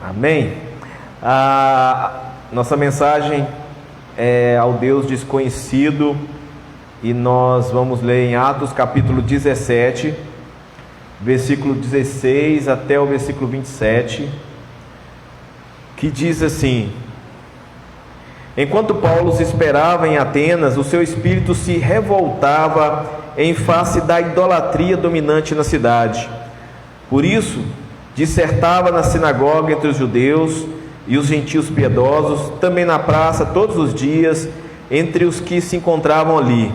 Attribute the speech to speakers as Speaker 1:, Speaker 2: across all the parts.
Speaker 1: Amém? A nossa mensagem é ao Deus desconhecido e nós vamos ler em Atos capítulo 17, versículo 16 até o versículo 27, que diz assim: Enquanto Paulo se esperava em Atenas, o seu espírito se revoltava em face da idolatria dominante na cidade. Por isso, dissertava na sinagoga entre os judeus e os gentios piedosos, também na praça todos os dias, entre os que se encontravam ali.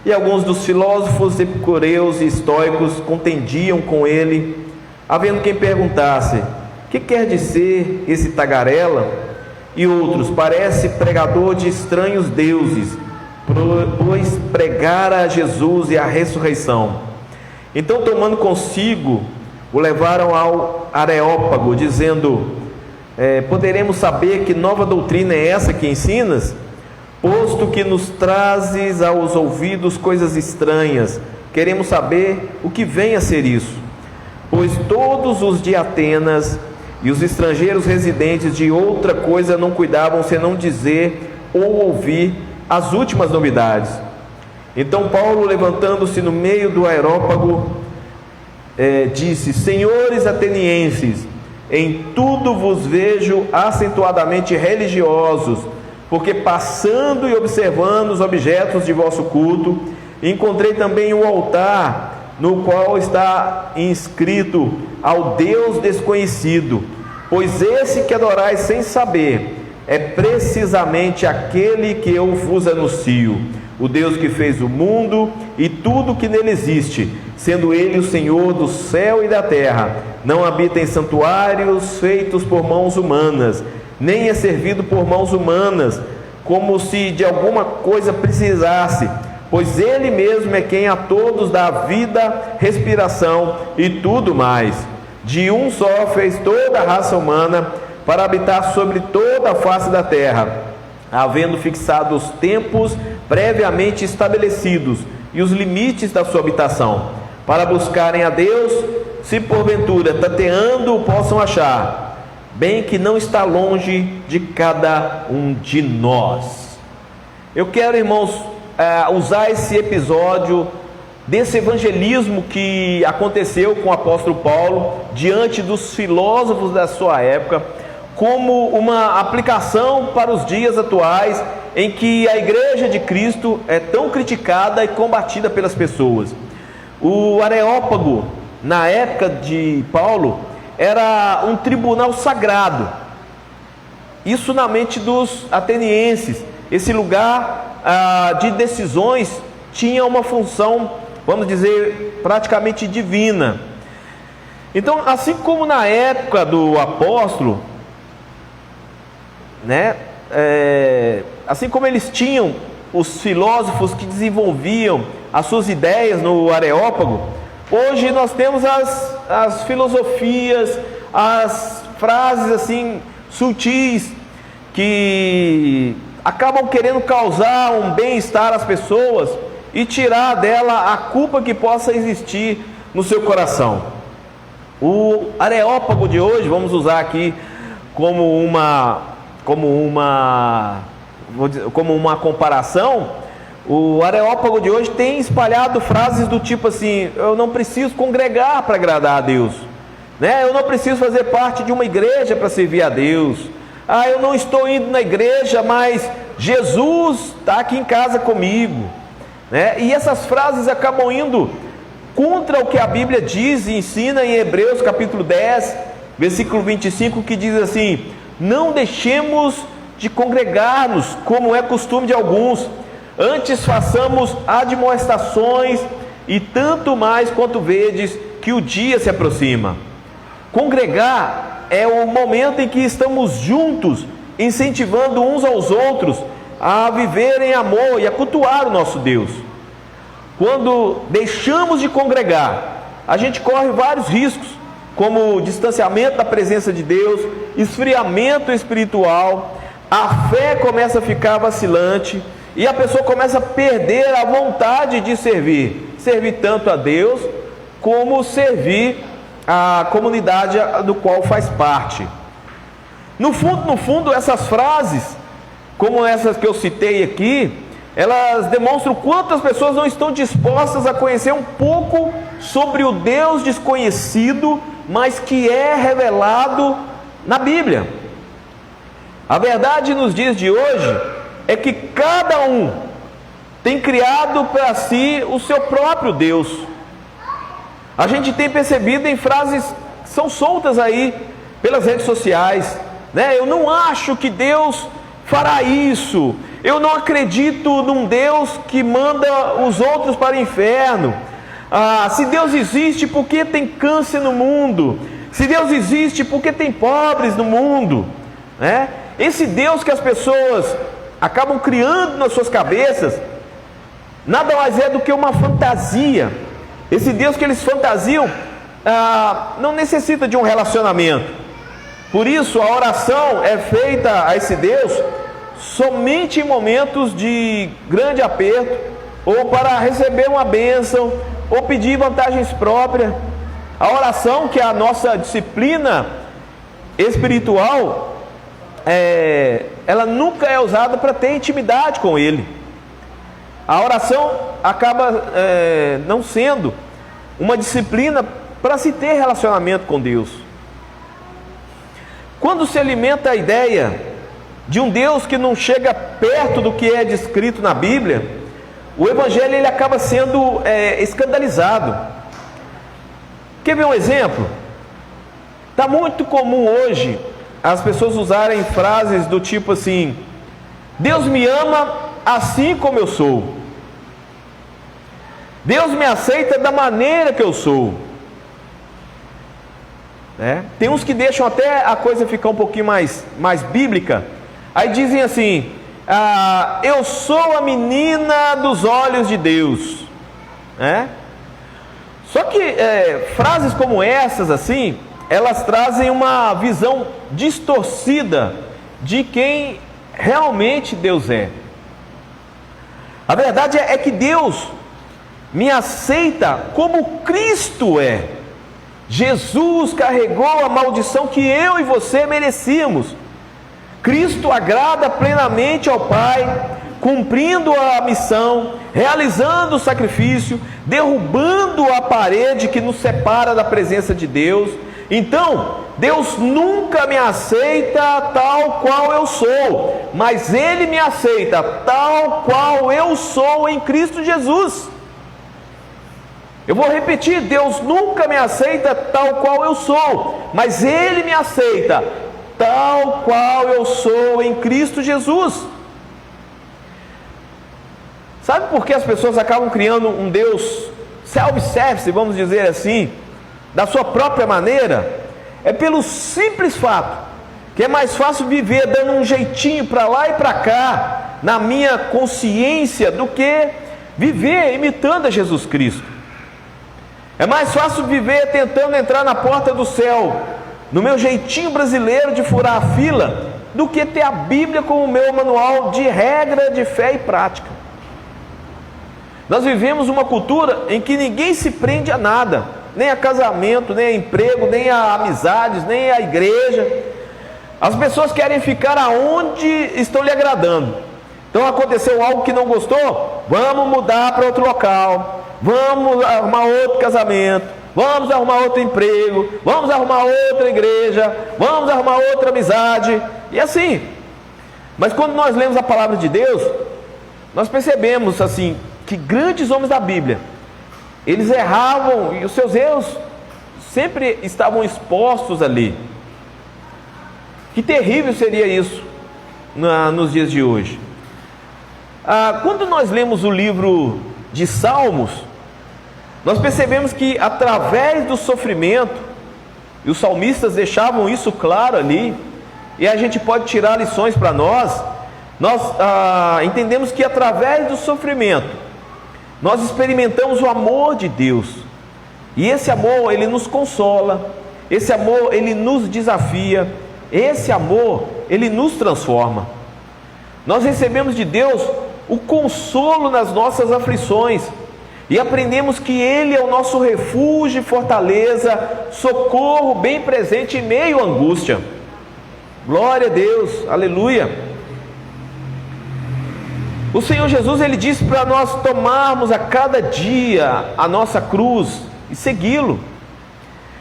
Speaker 1: E alguns dos filósofos epicureus e estoicos contendiam com ele, havendo quem perguntasse: que quer dizer esse tagarela? E outros: parece pregador de estranhos deuses, pois pregara a Jesus e a ressurreição. Então, tomando consigo, o levaram ao Areópago, dizendo: poderemos saber que nova doutrina é essa que ensinas? Posto que nos trazes aos ouvidos coisas estranhas, queremos saber o que vem a ser isso. Pois todos os de Atenas e os estrangeiros residentes de outra coisa não cuidavam senão dizer ou ouvir as últimas novidades. Então Paulo, levantando-se no meio do Areópago, disse: Senhores atenienses, em tudo vos vejo acentuadamente religiosos, porque passando e observando os objetos de vosso culto, encontrei também um altar, no qual está inscrito ao Deus desconhecido, pois esse que adorais sem saber é precisamente aquele que eu vos anuncio, o Deus que fez o mundo e tudo que nele existe, sendo ele o Senhor do céu e da terra, não habita em santuários feitos por mãos humanas, nem é servido por mãos humanas, como se de alguma coisa precisasse, pois ele mesmo é quem a todos dá vida, respiração e tudo mais. De um só fez toda a raça humana para habitar sobre toda a face da terra, havendo fixado os tempos previamente estabelecidos e os limites da sua habitação, para buscarem a Deus, se porventura tateando o possam achar, bem que não está longe de cada um de nós. Eu quero, irmãos, usar esse episódio desse evangelismo que aconteceu com o apóstolo Paulo diante dos filósofos da sua época, como uma aplicação para os dias atuais, em que a igreja de Cristo é tão criticada e combatida pelas pessoas. O Areópago, na época de Paulo, era um tribunal sagrado. Isso na mente dos atenienses. Esse lugar de decisões tinha uma função, vamos dizer, praticamente divina. Então, assim como na época do apóstolo, assim como eles tinham os filósofos que desenvolviam as suas ideias no Areópago, hoje nós temos as filosofias, as frases assim sutis que acabam querendo causar um bem-estar às pessoas e tirar dela a culpa que possa existir no seu coração. O Areópago de hoje, vamos usar aqui como uma comparação, o Areópago de hoje tem espalhado frases do tipo assim: eu não preciso congregar para agradar a Deus, eu não preciso fazer parte de uma igreja para servir a Deus, eu não estou indo na igreja, mas Jesus está aqui em casa comigo, e essas frases acabam indo contra o que a Bíblia diz e ensina em Hebreus capítulo 10, versículo 25, que diz assim: não deixemos de congregar-nos, como é costume de alguns, antes façamos admoestações, e tanto mais quanto vedes que o dia se aproxima. Congregar é o momento em que estamos juntos, incentivando uns aos outros a viver em amor e a cultuar o nosso Deus. Quando deixamos de congregar, a gente corre vários riscos, como o distanciamento da presença de Deus, esfriamento espiritual, a fé começa a ficar vacilante e a pessoa começa a perder a vontade de servir tanto a Deus como servir a comunidade do qual faz parte. No fundo, essas frases, como essas que eu citei aqui, elas demonstram quantas pessoas não estão dispostas a conhecer um pouco sobre o Deus desconhecido, mas que é revelado na Bíblia. A verdade nos dias de hoje é que cada um tem criado para si o seu próprio Deus. A gente tem percebido em frases que são soltas aí pelas redes sociais, né? Eu não acho que Deus fará isso. Eu não acredito num Deus que manda os outros para o inferno. Se Deus existe, por que tem câncer no mundo? Se Deus existe, por que tem pobres no mundo? Né? Esse Deus que as pessoas acabam criando nas suas cabeças, nada mais é do que uma fantasia. Esse Deus que eles fantasiam não necessita de um relacionamento. Por isso a oração é feita a esse Deus somente em momentos de grande aperto, ou para receber uma bênção, ou pedir vantagens próprias. A oração, que é a nossa disciplina espiritual, ela nunca é usada para ter intimidade com Ele. A oração acaba não sendo uma disciplina para se ter relacionamento com Deus. Quando se alimenta a ideia de um Deus que não chega perto do que é descrito na Bíblia, o Evangelho ele acaba sendo escandalizado. Quer ver um exemplo? Está muito comum hoje as pessoas usarem frases do tipo assim: Deus me ama assim como eu sou, Deus me aceita da maneira que eu sou. Tem uns que deixam até a coisa ficar um pouquinho mais bíblica. Aí dizem assim: eu sou a menina dos olhos de Deus. Só que frases como essas assim, elas trazem uma visão distorcida de quem realmente Deus é. A verdade é que Deus me aceita como Cristo é. Jesus carregou a maldição que eu e você merecíamos. Cristo agrada plenamente ao Pai, cumprindo a missão, realizando o sacrifício, derrubando a parede que nos separa da presença de Deus. Então, Deus nunca me aceita tal qual eu sou, mas Ele me aceita tal qual eu sou em Cristo Jesus. Eu vou repetir: Deus nunca me aceita tal qual eu sou, mas Ele me aceita tal qual eu sou em Cristo Jesus. Sabe por que as pessoas acabam criando um Deus self-service, vamos dizer assim, da sua própria maneira? É pelo simples fato que é mais fácil viver dando um jeitinho para lá e para cá, na minha consciência, do que viver imitando a Jesus Cristo. É mais fácil viver tentando entrar na porta do céu, no meu jeitinho brasileiro de furar a fila, do que ter a Bíblia como meu manual de regra de fé e prática. Nós vivemos uma cultura em que ninguém se prende a nada, nem a casamento, nem a emprego, nem a amizades, nem a igreja. As pessoas querem ficar aonde estão lhe agradando. Então aconteceu algo que não gostou, vamos mudar para outro local, vamos arrumar outro casamento, vamos arrumar outro emprego, vamos arrumar outra igreja, vamos arrumar outra amizade, e assim. Mas quando nós lemos a palavra de Deus, nós percebemos assim, que grandes homens da Bíblia, eles erravam, e os seus erros sempre estavam expostos ali. Que terrível seria isso nos dias de hoje. Quando nós lemos o livro de Salmos, nós percebemos que através do sofrimento, e os salmistas deixavam isso claro ali, e a gente pode tirar lições para nós entendemos que através do sofrimento, nós experimentamos o amor de Deus, e esse amor ele nos consola, esse amor ele nos desafia, esse amor ele nos transforma. Nós recebemos de Deus o consolo nas nossas aflições, e aprendemos que Ele é o nosso refúgio e fortaleza, socorro bem presente em meio à angústia. Glória a Deus, aleluia. O Senhor Jesus, Ele disse para nós tomarmos a cada dia a nossa cruz e segui-lo.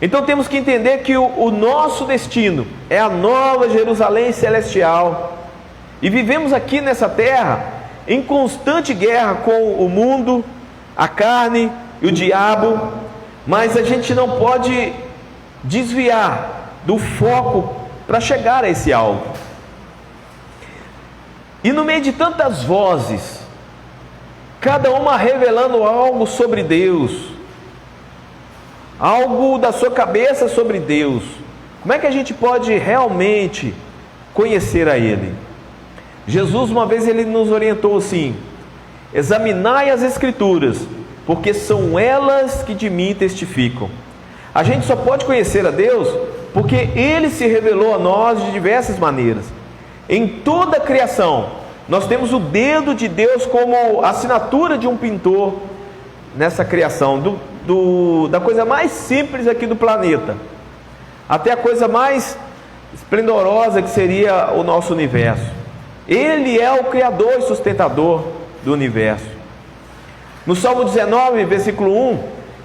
Speaker 1: Então temos que entender que o nosso destino é a nova Jerusalém celestial. E vivemos aqui nessa terra em constante guerra com o mundo, a carne e o diabo, mas a gente não pode desviar do foco para chegar a esse alvo. E no meio de tantas vozes, cada uma revelando algo sobre Deus, algo da sua cabeça sobre Deus, como é que a gente pode realmente conhecer a Ele? Jesus uma vez Ele nos orientou assim: examinai as Escrituras, porque são elas que de mim testificam. A gente só pode conhecer a Deus porque Ele se revelou a nós de diversas maneiras. Em toda a criação, nós temos o dedo de Deus como assinatura de um pintor nessa criação, da coisa mais simples aqui do planeta, até a coisa mais esplendorosa que seria o nosso universo. Ele é o Criador e sustentador do universo. No Salmo 19, versículo 1,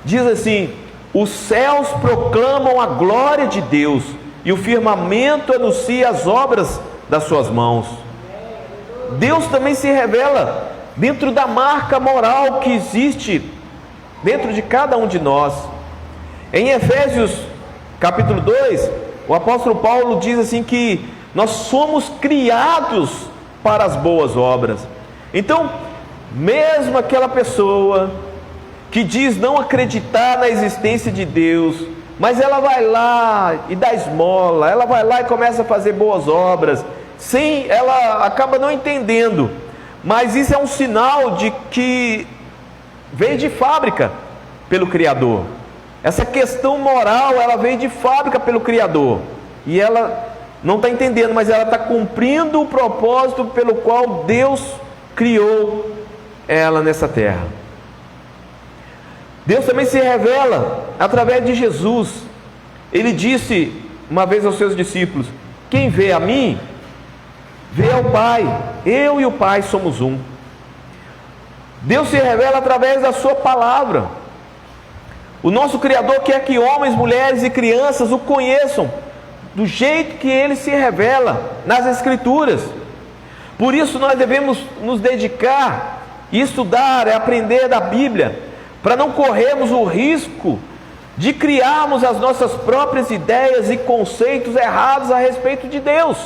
Speaker 1: diz assim: os céus proclamam a glória de Deus, e o firmamento anuncia as obras das suas mãos. Deus também se revela dentro da marca moral que existe dentro de cada um de nós. Em Efésios capítulo 2, o apóstolo Paulo diz assim que nós somos criados para as boas obras. Então, mesmo aquela pessoa que diz não acreditar na existência de Deus, mas ela vai lá e dá esmola, ela vai lá e começa a fazer boas obras, sim, ela acaba não entendendo, mas isso é um sinal de que veio de fábrica pelo Criador. Essa questão moral, ela veio de fábrica pelo Criador, e ela não está entendendo, mas ela está cumprindo o propósito pelo qual Deus criou ela nessa terra. Deus também se revela através de Jesus. Ele disse uma vez aos seus discípulos: quem vê a mim, vê ao Pai. Eu e o Pai somos um. Deus se revela através da sua palavra. O nosso Criador quer que homens, mulheres e crianças o conheçam do jeito que Ele se revela nas Escrituras. Por isso nós devemos nos dedicar e estudar, aprender da Bíblia, para não corrermos o risco de criarmos as nossas próprias ideias e conceitos errados a respeito de Deus.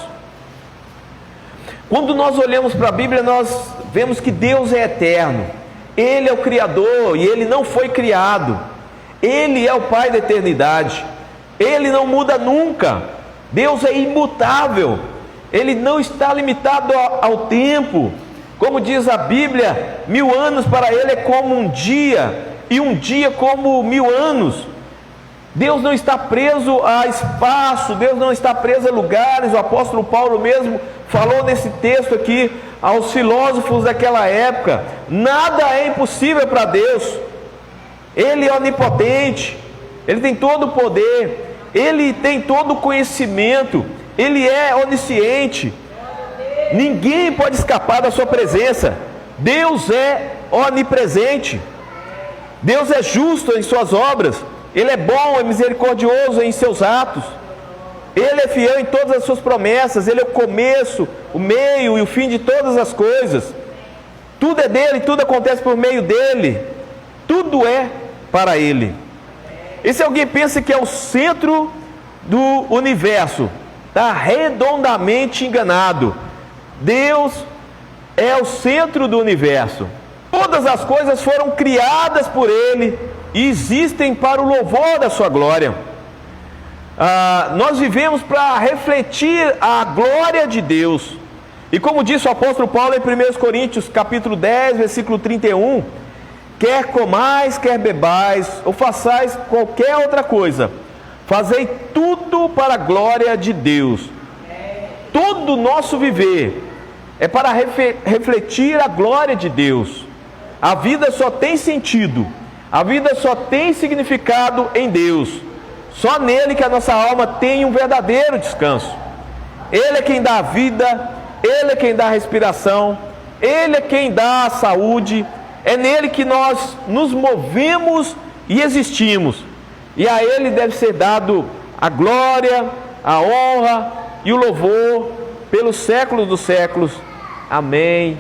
Speaker 1: Quando nós olhamos para a Bíblia, nós vemos que Deus é eterno, Ele é o Criador e Ele não foi criado, Ele é o Pai da eternidade, Ele não muda nunca, Deus é imutável, Ele não está limitado ao tempo. Como diz a Bíblia, 1000 anos para Ele é como um dia, e um dia como 1000 anos. Deus não está preso a espaço, Deus não está preso a lugares. O apóstolo Paulo mesmo falou nesse texto aqui aos filósofos daquela época: nada é impossível para Deus. Ele é onipotente, Ele tem todo o poder, Ele tem todo o conhecimento, Ele é onisciente. Ninguém pode escapar da sua presença. Deus é onipresente. Deus é justo em suas obras. Ele é bom e misericordioso em seus atos. Ele é fiel em todas as suas promessas. Ele é o começo, o meio e o fim de todas as coisas. Tudo é dele, tudo acontece por meio dele. Tudo é para Ele. E se alguém pensa que é o centro do universo, está redondamente enganado. Deus é o centro do universo. Todas as coisas foram criadas por Ele e existem para o louvor da sua glória. Nós vivemos para refletir a glória de Deus. E como disse o apóstolo Paulo em 1 Coríntios capítulo 10, versículo 31, quer comais, quer bebais, ou façais qualquer outra coisa, fazei tudo para a glória de Deus. Todo o nosso viver é para refletir a glória de Deus. A vida só tem sentido, a vida só tem significado em Deus. Só nele que a nossa alma tem um verdadeiro descanso. Ele é quem dá a vida, Ele é quem dá a respiração, Ele é quem dá a saúde, é nele que nós nos movemos e existimos, e a Ele deve ser dado a glória, a honra e o louvor pelos séculos dos séculos. Amém.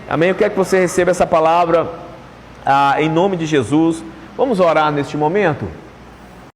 Speaker 1: Amém. Eu quero que você receba essa palavra em nome de Jesus. Vamos orar neste momento?